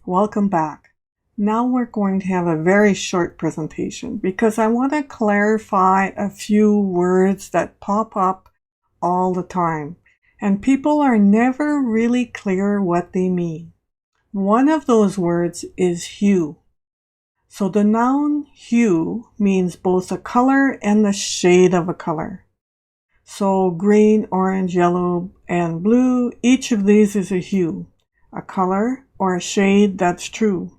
Welcome back. Now we're going to have a very short presentation because I want to clarify a few words that pop up all the time, and people are never really clear what they mean. One of those words is hue. So the noun hue means both the color and the shade of a color. So green, orange, yellow, and blue, each of these is a hue, a color or a shade that's true.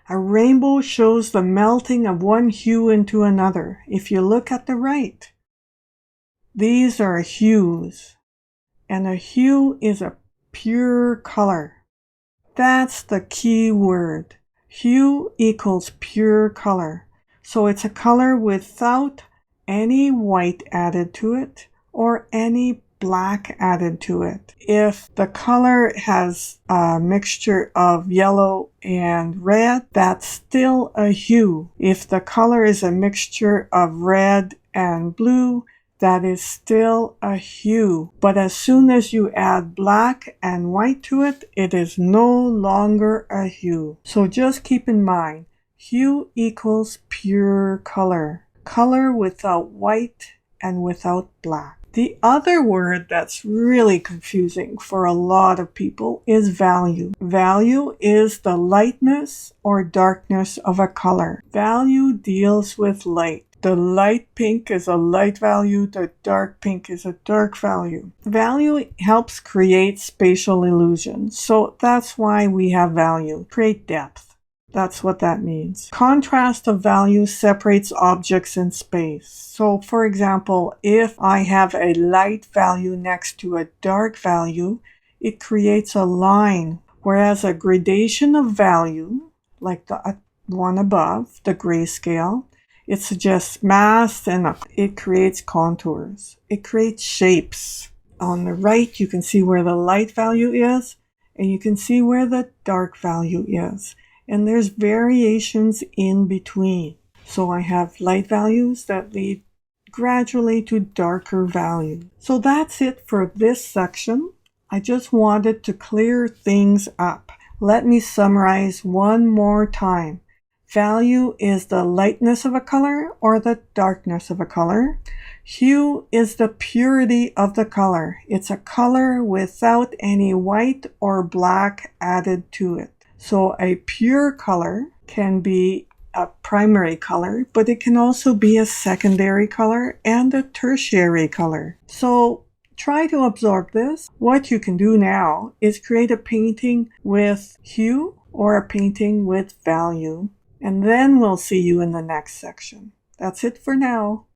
A rainbow shows the melting of one hue into another. If you look at the right, these are hues, and a hue is a pure color. That's the key word. Hue equals pure color. So it's a color without any white added to it or any black added to it. If the color has a mixture of yellow and red, that's still a hue. If the color is a mixture of red and blue, that is still a hue. But as soon as you add black and white to it, it is no longer a hue. So just keep in mind, hue equals pure color. Color without white and without black. The other word that's really confusing for a lot of people is value. Value is the lightness or darkness of a color. Value deals with light. The light pink is a light value, the dark pink is a dark value. Value helps create spatial illusion, so that's why we have value. Create depth. That's what that means. Contrast of value separates objects in space. So, for example, if I have a light value next to a dark value, it creates a line, whereas a gradation of value, like the one above, the grayscale, it suggests mass and it creates contours. It creates shapes. On the right, you can see where the light value is, and you can see where the dark value is. And there's variations in between. So I have light values that lead gradually to darker values. So that's it for this section. I just wanted to clear things up. Let me summarize one more time. Value is the lightness of a color or the darkness of a color. Hue is the purity of the color. It's a color without any white or black added to it. So a pure color can be a primary color, but it can also be a secondary color and a tertiary color. So try to absorb this. What you can do now is create a painting with hue or a painting with value, and then we'll see you in the next section. That's it for now.